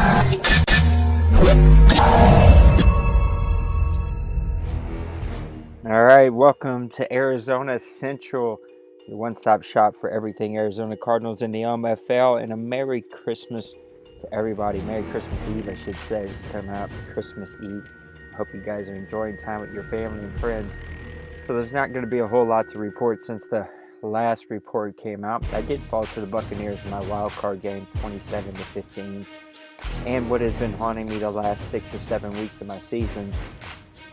All right, welcome to Arizona Central, your one-stop shop for everything Arizona Cardinals in the MFL, and a Merry Christmas to everybody. Merry Christmas Eve, I should say. It's coming out Christmas Eve. I hope you guys are enjoying time with your family and friends. So there's not going to be a whole lot to report since the last report came out. I did fall to the Buccaneers in my wild card game, 27-15, and what has been haunting me the last 6 or 7 weeks of my season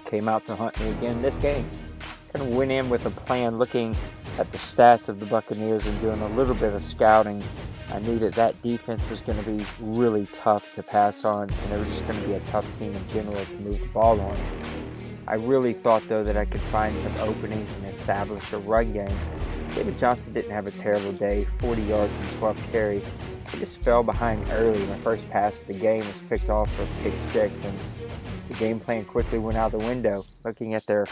came out to haunt me again this game. Kind of went in with a plan, looking at the stats of the Buccaneers and doing a little bit of scouting. I knew that defense was going to be really tough to pass on, and they were just going to be a tough team in general to move the ball on. I really thought, though, that I could find some openings and establish a run game. David Johnson didn't have a terrible day, 40 yards and 12 carries. He just fell behind early. My first pass of the game was picked off for a pick six, and the game plan quickly went out the window. Looking at their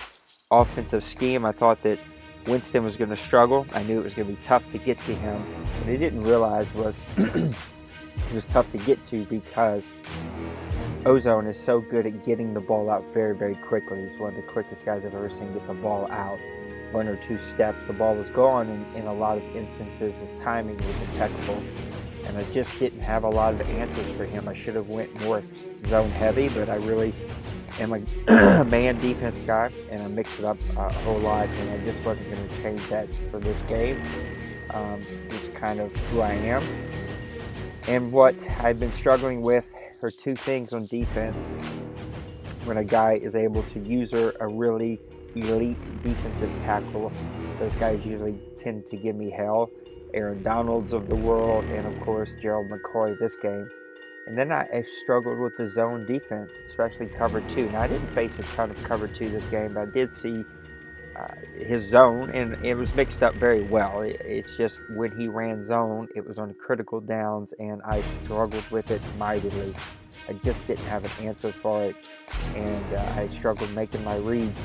offensive scheme, I thought that Winston was going to struggle. I knew it was going to be tough to get to him. What I didn't realize was it was tough to get to because Ozone is so good at getting the ball out very, very quickly. He's one of the quickest guys I've ever seen get the ball out. 1 or 2 steps, the ball was gone, and in a lot of instances, his timing was impeccable. And I just didn't have a lot of answers for him. I should have went more zone heavy, but I really am a man defense guy, and I mixed it up a whole lot, and I just wasn't going to change that for this game. It's kind of who I am. And what I've been struggling with are 2 things on defense. When a guy is able to use a really elite defensive tackle, those guys usually tend to give me hell. Aaron Donalds of the world, and of course Gerald McCoy this game. And then I struggled with the zone defense, especially cover 2. Now I didn't face a ton of cover 2 this game, but I did see his zone, and it was mixed up very well. It's just when he ran zone, it was on critical downs, and I struggled with it mightily. I just didn't have an answer for it, and I struggled making my reads.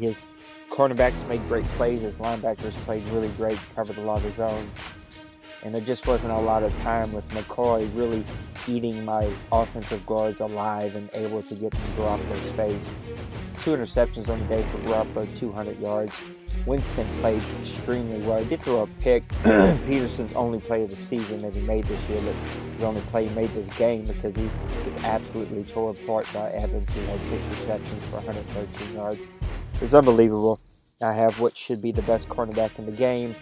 His cornerbacks made great plays. His linebackers played really great, covered a lot of zones. And there just wasn't a lot of time with McCoy really eating my offensive guards alive and able to get them Garoppolo's face. 2 interceptions on the day for Garoppolo, 200 yards. Winston played extremely well. He did throw a pick. Peterson's only play of the season that he made this year, but his only play he made this game because he was absolutely torn apart by Evans, who had 6 receptions for 113 yards. It was unbelievable. I have what should be the best cornerback in the game.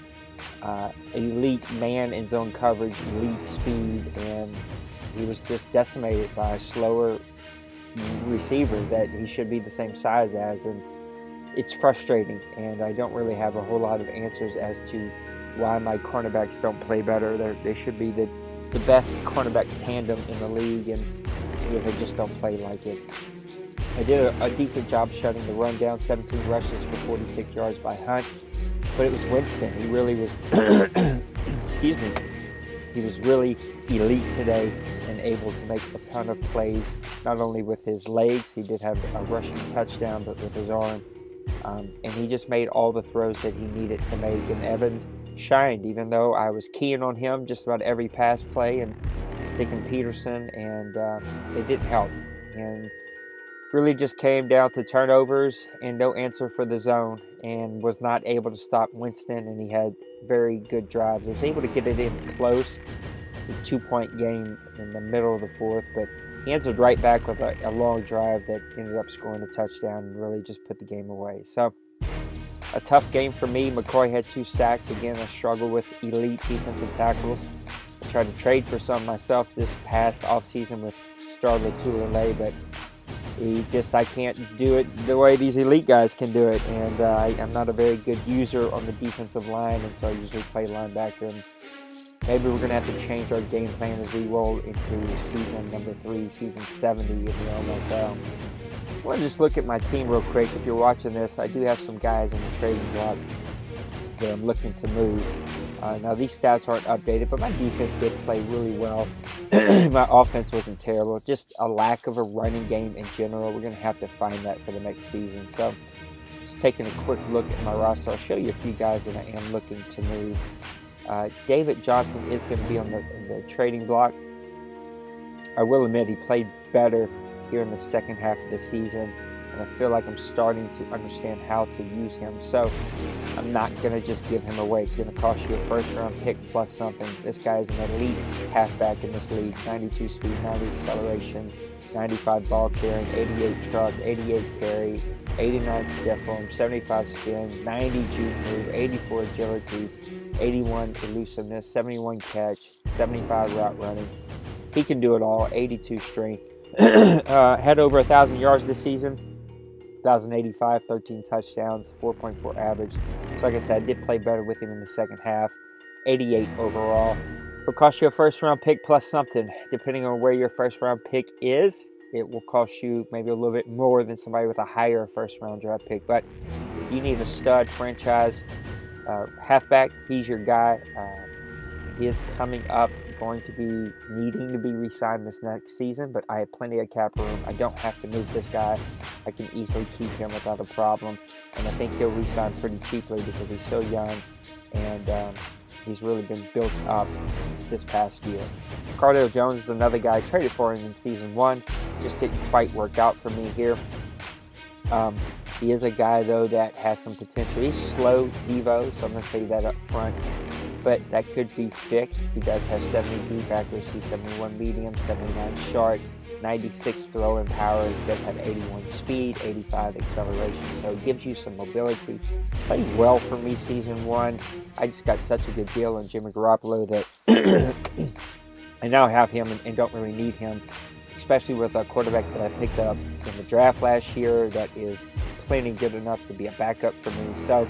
Elite man in zone coverage, elite speed, and he was just decimated by a slower receiver that he should be the same size as, and it's frustrating, and I don't really have a whole lot of answers as to why my cornerbacks don't play better. They should be the best cornerback tandem in the league, and they just don't play like it. I did a decent job shutting the run down, 17 rushes for 46 yards by Hunt, but it was Winston. He really was, excuse me, he was really elite today and able to make a ton of plays, not only with his legs, he did have a rushing touchdown, but with his arm. And he just made all the throws that he needed to make, and Evans shined, even though I was keying on him just about every pass play and sticking Peterson, and it didn't help. And really just came down to turnovers and no answer for the zone, and was not able to stop Winston, and he had very good drives. I was able to get it in close. It's a 2-point game in the middle of the 4th, but he answered right back with a long drive that ended up scoring a touchdown and really just put the game away. So a tough game for me. McCoy had 2 sacks. Again, I struggle with elite defensive tackles. I tried to trade for some myself this past offseason with Starlet Tulele, but I can't do it the way these elite guys can do it. And I'm not a very good user on the defensive line, and so I usually play linebacker. And maybe we're going to have to change our game plan as we roll into season number 3, season 70 in the MFL. I want to just look at my team real quick. If you're watching this, I do have some guys in the trading block that I'm looking to move. Now, these stats aren't updated, but my defense did play really well. My offense wasn't terrible. Just a lack of a running game in general. We're going to have to find that for the next season. So, just taking a quick look at my roster, I'll show you a few guys that I am looking to move. David Johnson is going to be on the trading block. I will admit he played better here in the second half of the season, and I feel like I'm starting to understand how to use him. So I'm not going to just give him away. It's going to cost you a first-round pick plus something. This guy is an elite halfback in this league. 92 speed, 90 acceleration, 95 ball carrying, 88 truck, 88 carry, 89 stiff arm, 75 spin, 90 juke move, 84 agility, 81 elusiveness, 71 catch, 75 route running. He can do it all. 82 strength. Had over 1,000 yards this season. 1,085, 13 touchdowns, 4.4 average. So like I said, I did play better with him in the second half. 88 overall. It'll cost you a first-round pick plus something. Depending on where your first-round pick is, it will cost you maybe a little bit more than somebody with a higher first-round draft pick. But if you need a stud franchise halfback, he's your guy. He is coming up, going to be needing to be re-signed this next season, but I have plenty of cap room. I don't have to move this guy. I can easily keep him without a problem, and I think he'll re-sign pretty cheaply because he's so young, and he's really been built up this past year. Cardale Jones is another guy I traded for him in season 1. Just didn't quite work out for me here. He is a guy, though, that has some potential. He's slow Devo, so I'm going to say that up front. But that could be fixed. He does have 70 deep accuracy, 71 medium, 79 short, 96 throwing power. He does have 81 speed, 85 acceleration. So it gives you some mobility. Played well for me season 1. I just got such a good deal on Jimmy Garoppolo that I now have him and don't really need him, especially with a quarterback that I picked up in the draft last year that is plenty good enough to be a backup for me. So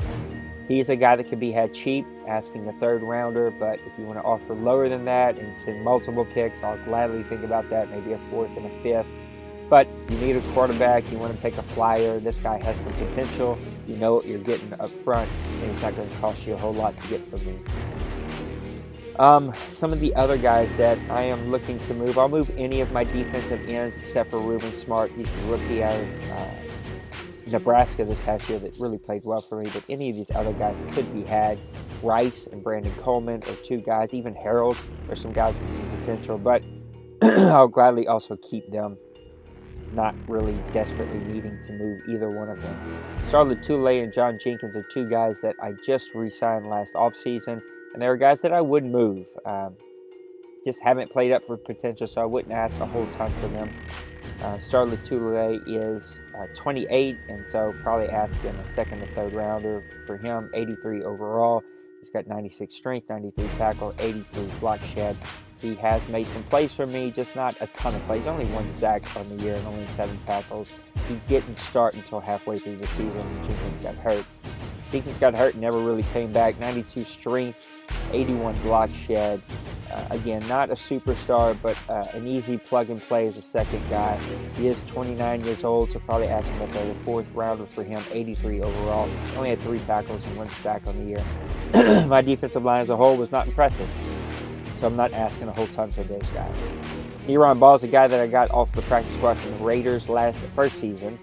he's a guy that could be had cheap, asking a third rounder, but if you want to offer lower than that and send multiple picks, I'll gladly think about that, maybe a fourth and a fifth. But you need a quarterback, you want to take a flyer. This guy has some potential. You know what you're getting up front, and it's not going to cost you a whole lot to get from me. Some of the other guys that I am looking to move, I'll move any of my defensive ends except for Reuben Smart. He's a rookie out of Nebraska this past year that really played well for me, but any of these other guys could be had. Rice and Brandon Coleman are two guys. Even Harold are some guys with some potential, but I'll gladly also keep them, not really desperately needing to move either one of them. Starlet Toure and John Jenkins are two guys that I just re-signed last offseason, and they are guys that I would move. Just haven't played up for potential, so I wouldn't ask a whole ton for them. Starlet Toure is 28, and so probably asking a second or third rounder for him. 83 overall. He's got 96 strength, 93 tackle, 83 block shed. He has made some plays for me, just not a ton of plays. Only 1 sack on the year and only 7 tackles. He didn't start until halfway through the season when Jenkins got hurt. Jenkins got hurt and never really came back. 92 strength, 81 block shed. Again, not a superstar, but an easy plug-and-play as a second guy. He is 29 years old, so probably asking about the fourth rounder for him. 83 overall. Only had 3 tackles and 1 sack on the year. My defensive line as a whole was not impressive, so I'm not asking a whole ton for those guys. Neron Ball is a guy that I got off the practice squad from the Raiders first season,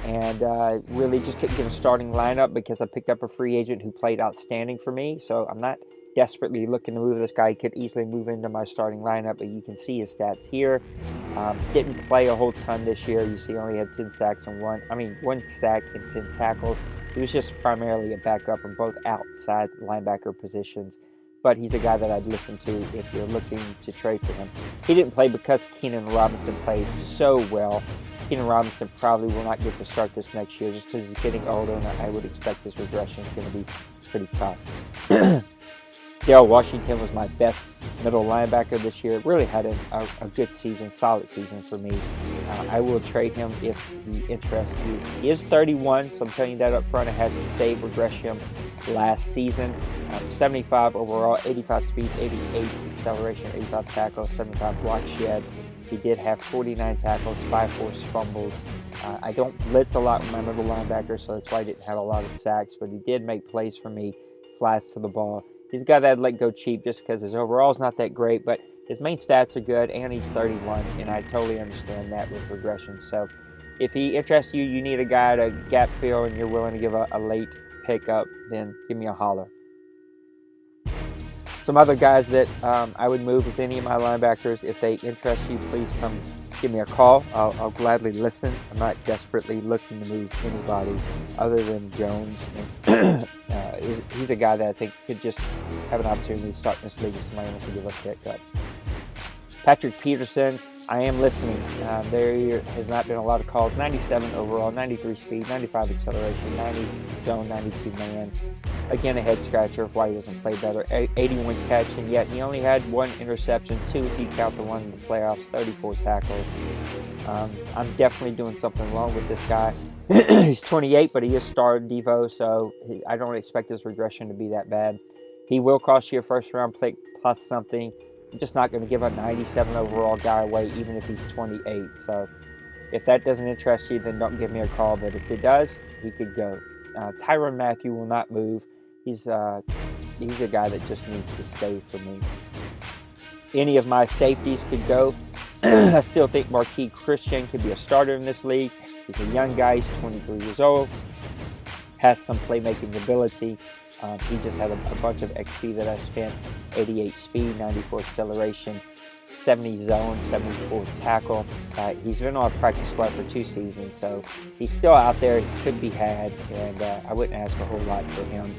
and really just couldn't get a starting lineup because I picked up a free agent who played outstanding for me, so I'm not desperately looking to move this guy. He could easily move into my starting lineup, but you can see his stats here. Didn't play a whole ton this year. You see, only had 10 sacks and 1 sack and 10 tackles. He was just primarily a backup in both outside linebacker positions, but he's a guy that I'd listen to if you're looking to trade for him. He didn't play because Keenan Robinson played so well. Keenan Robinson probably will not get to start this next year just because he's getting older, and I would expect his regression is going to be pretty tough. Dale Washington was my best middle linebacker this year. Really had a good season, solid season for me. I will trade him if he interests you. He is 31, so I'm telling you that up front. I had to save regression last season. 75 overall, 85 speed, 88 acceleration, 85 tackles, 75 block shed. He did have 49 tackles, 5 forced fumbles. I don't blitz a lot with my middle linebacker, so that's why I didn't have a lot of sacks, but he did make plays for me, flies to the ball. He's a guy that I'd let go cheap just because his overall is not that great, but his main stats are good, and he's 31, and I totally understand that with regression. So if he interests you, you need a guy to gap fill, and you're willing to give a late pickup, then give me a holler. Some other guys that I would move is any of my linebackers. If they interest you, please come give me a call. I'll gladly listen. I'm not desperately looking to move anybody other than Jones. He's a guy that I think could just have an opportunity to start in this league if somebody wants to give a pick up. Patrick Peterson, I am listening. There has not been a lot of calls. 97 overall, 93 speed, 95 acceleration, 90 zone, 92 man. Again, a head scratcher of why he doesn't play better. 81 catch, and yet he only had 1 interception, 2 if you count the one in the playoffs, 34 tackles. I'm definitely doing something wrong with this guy. He's 28, but he is star Devo, so I don't expect his regression to be that bad. He will cost you a first-round pick plus something. I'm just not going to give a 97 overall guy away, even if he's 28. So if that doesn't interest you, then don't give me a call. But if it does, he could go. Tyrann Mathieu will not move. He's a guy that just needs to stay for me. Any of my safeties could go. I still think Marquis Christian could be a starter in this league. He's a young guy. He's 23 years old. Has some playmaking ability. He just had a bunch of XP that I spent. 88 speed, 94 acceleration, 70 zone, 74 tackle. He's been on a practice squad for 2 seasons, so he's still out there. He could be had, and I wouldn't ask a whole lot for him.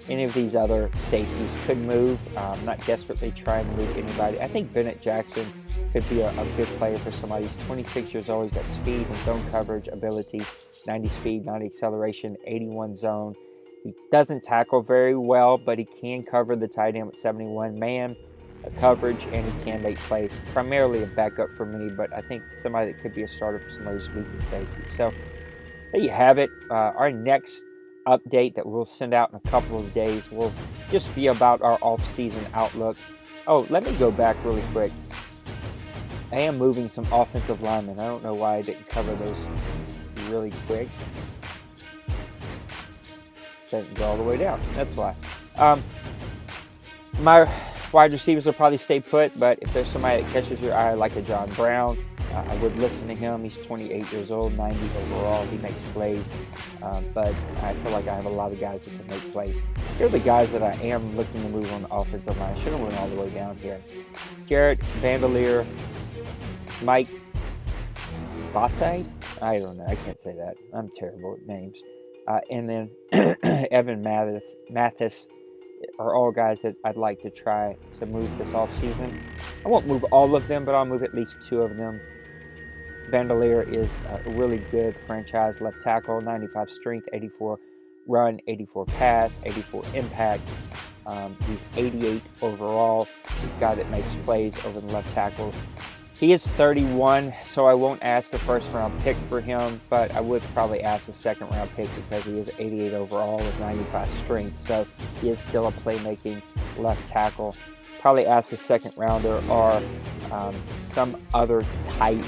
Any of these other safeties could move. I'm not desperately trying to move anybody. I think Bennett Jackson could be a good player for somebody. He's 26 years old. He's got speed and zone coverage ability, 90 speed, 90 acceleration, 81 zone. He doesn't tackle very well, but he can cover the tight end with 71 man coverage, and he can make plays. Primarily a backup for me, but I think somebody that could be a starter for somebody who's weak in safety. So there you have it. Our next update that we'll send out in a couple of days will just be about our off-season outlook. Oh, let me go back really quick. I am moving some offensive linemen. I don't know why I didn't cover those really quick. Doesn't go all the way down. That's why. My wide receivers will probably stay put, but if there's somebody that catches your eye, like a John Brown, I would listen to him. He's 28 years old, 90 overall. He makes plays, but I feel like I have a lot of guys that can make plays. Here are the guys that I am looking to move on the offensive line. I should have went all the way down here. Garrett Vandalier, Mike Bate? I don't know. I can't say that. I'm terrible at names. And then Evan Mathis are all guys that I'd like to try to move this offseason. I won't move all of them, but I'll move at least 2 of them. Vandalier is a really good franchise left tackle, 95 strength, 84 run, 84 pass, 84 impact. He's 88 overall. He's a guy that makes plays over the left tackle. He is 31, so I won't ask a first-round pick for him, but I would probably ask a second-round pick because he is 88 overall with 95 strength, so he is still a playmaking left tackle. Probably ask a second-rounder or some other type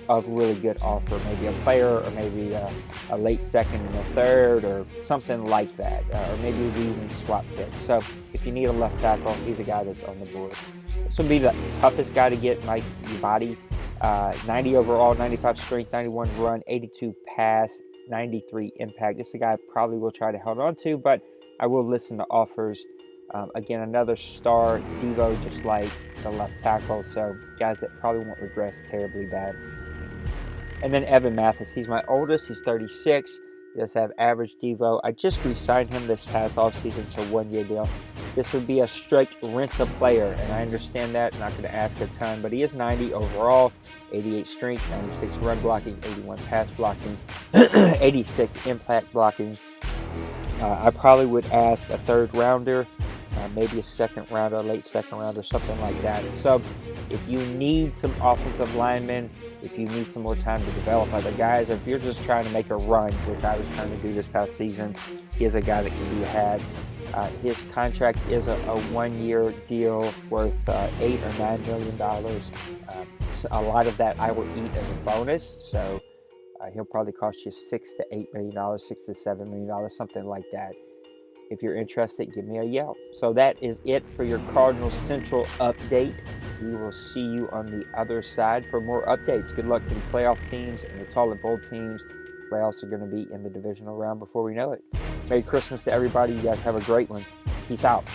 of really good offer, maybe a player or maybe a late second and a third or something like that, or maybe we even swap picks. So if you need a left tackle, he's a guy that's on the board. This would be the toughest guy to get, Mike Bate. 90 overall, 95 strength, 91 run, 82 pass, 93 impact. This is a guy I probably will try to hold on to, but I will listen to offers. Again, another star Devo, just like the left tackle. So guys that probably won't regress terribly bad. And then Evan Mathis. He's my oldest. He's 36. He does have average Devo. I just re-signed him this past offseason to a 1-year deal. This would be a strict rent-a-player, and I understand that. I'm not going to ask a ton, but he is 90 overall, 88 strength, 96 run blocking, 81 pass blocking, 86 impact blocking. I probably would ask a third-rounder, maybe a second-rounder, a late second-rounder, something like that. So if you need some offensive linemen, if you need some more time to develop other guys, or if you're just trying to make a run, which I was trying to do this past season, he is a guy that can be had. His contract is a 1-year deal worth $8 or $9 million. A lot of that I will eat as a bonus, so he'll probably cost you $6 to $8 million, $6 to $7 million, something like that. If you're interested, give me a yell. So that is it for your Cardinals Central update. We will see you on the other side for more updates. Good luck to the playoff teams and the toilet bowl teams. Playoffs are going to be in the divisional round before we know it. Merry Christmas to everybody. You guys have a great one. Peace out.